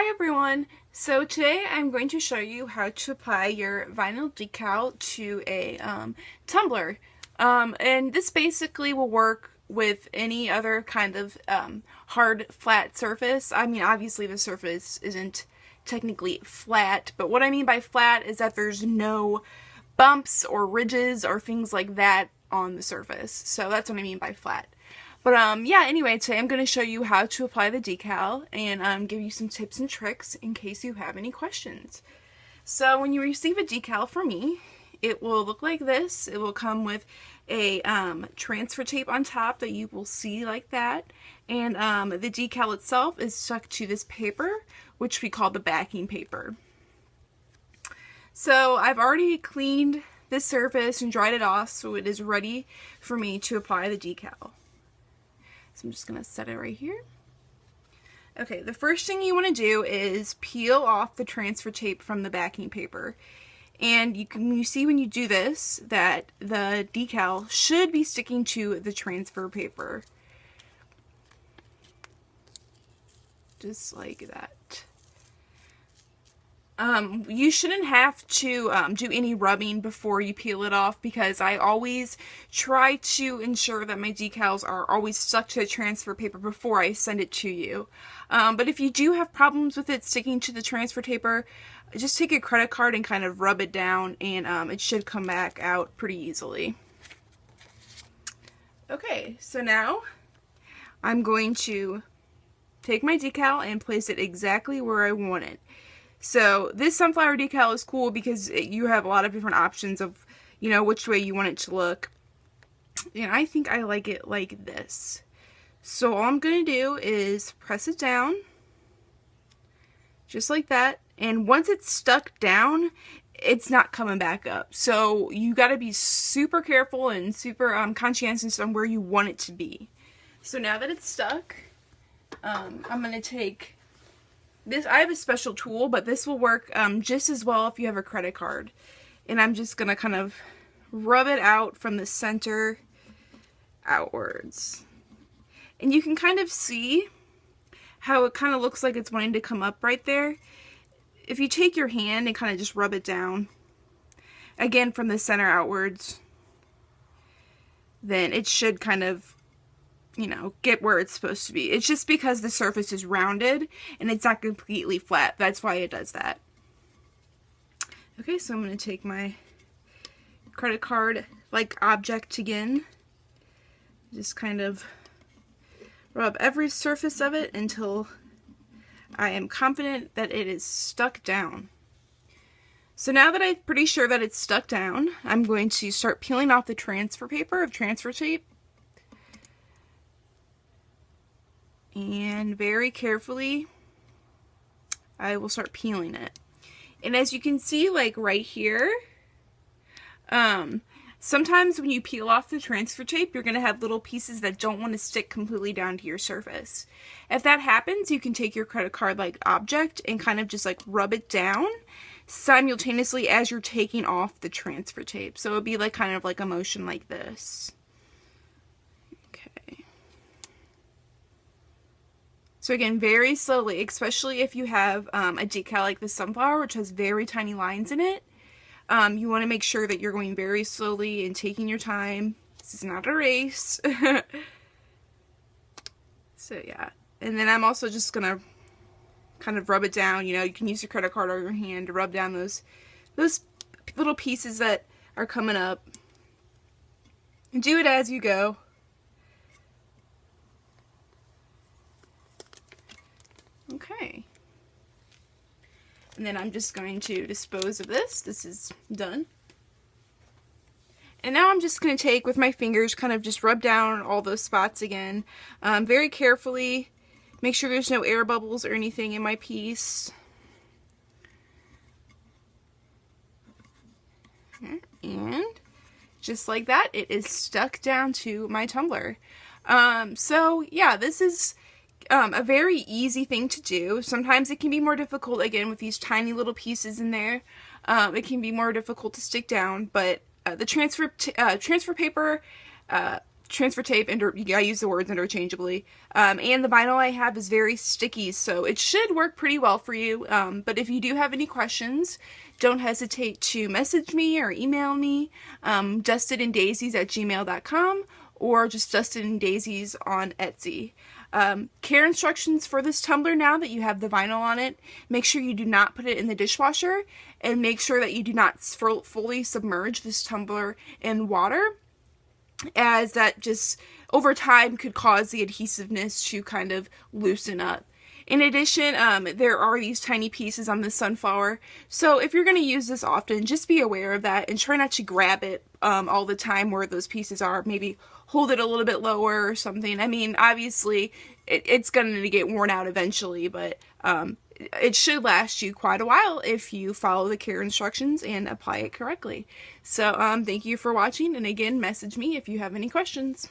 Hi everyone! So today I'm going to show you how to apply your vinyl decal to a tumbler. And this basically will work with any other kind of hard flat surface. I mean, obviously the surface isn't technically flat, but what I mean by flat is that there's no bumps or ridges or things like that on the surface. So that's what I mean by flat. But yeah, anyway, today I'm going to show you how to apply the decal and give you some tips and tricks in case you have any questions. So when you receive a decal from me, it will look like this. It will come with a transfer tape on top that you will see like that. And the decal itself is stuck to this paper, which we call the backing paper. So I've already cleaned this surface and dried it off so it is ready for me to apply the decal. So I'm just going to set it right here. Okay, the first thing you want to do is peel off the transfer tape from the backing paper. And you see when you do this that the decal should be sticking to the transfer paper. Just like that. You shouldn't have to do any rubbing before you peel it off because I always try to ensure that my decals are always stuck to the transfer paper before I send it to you. But if you do have problems with it sticking to the transfer paper, just take a credit card and kind of rub it down and it should come back out pretty easily. Okay, so now I'm going to take my decal and place it exactly where I want it. So this sunflower decal is cool because you have a lot of different options of, you know, which way you want it to look. And I think I like it like this. So all I'm going to do is press it down, just like that. And once it's stuck down, it's not coming back up. So you got to be super careful and super conscientious on where you want it to be. So now that it's stuck, I'm going to take this. I have a special tool, but this will work just as well if you have a credit card. And I'm just going to kind of rub it out from the center outwards. And you can kind of see how it kind of looks like it's wanting to come up right there. If you take your hand and kind of just rub it down, again from the center outwards, then it should kind of, you know, get where it's supposed to be. It's just because the surface is rounded and it's not completely flat. That's why it does that. Okay, so I'm going to take my credit card like object again. Just kind of rub every surface of it until I am confident that it is stuck down. So now that I'm pretty sure that it's stuck down, I'm going to start peeling off the transfer paper of transfer tape. And very carefully, I will start peeling it. And as you can see, like right here, sometimes when you peel off the transfer tape, you're going to have little pieces that don't want to stick completely down to your surface. If that happens, you can take your credit card like object and kind of just like rub it down simultaneously as you're taking off the transfer tape. So it would be like kind of like a motion like this. Okay. So again, very slowly, especially if you have a decal like the sunflower, which has very tiny lines in it. You want to make sure that you're going very slowly and taking your time. This is not a race. So yeah. And then I'm also just going to kind of rub it down. You know, you can use your credit card or your hand to rub down those little pieces that are coming up. And do it as you go. Okay. And then I'm just going to dispose of this. This is done. And now I'm just going to take with my fingers, kind of just rub down all those spots again. Very carefully. Make sure there's no air bubbles or anything in my piece. And just like that, it is stuck down to my tumbler. So yeah, this is a very easy thing to do. Sometimes it can be more difficult, again, with these tiny little pieces in there. It can be more difficult to stick down, but the transfer paper transfer tape, and I use the words interchangeably. And the vinyl I have is very sticky, so it should work pretty well for you. But if you do have any questions, don't hesitate to message me or email me, dustedindaisies@gmail.com, or just Dusted in Daisies on Etsy. Care instructions for this tumbler now that you have the vinyl on it. Make sure you do not put it in the dishwasher, and make sure that you do not fully submerge this tumbler in water, as that just over time could cause the adhesiveness to kind of loosen up. In addition, there are these tiny pieces on the sunflower, so if you're going to use this often, just be aware of that and try not to grab it all the time where those pieces are. Maybe hold it a little bit lower or something. I mean, obviously, it's going to get worn out eventually, but it should last you quite a while if you follow the care instructions and apply it correctly. So, thank you for watching, and again, message me if you have any questions.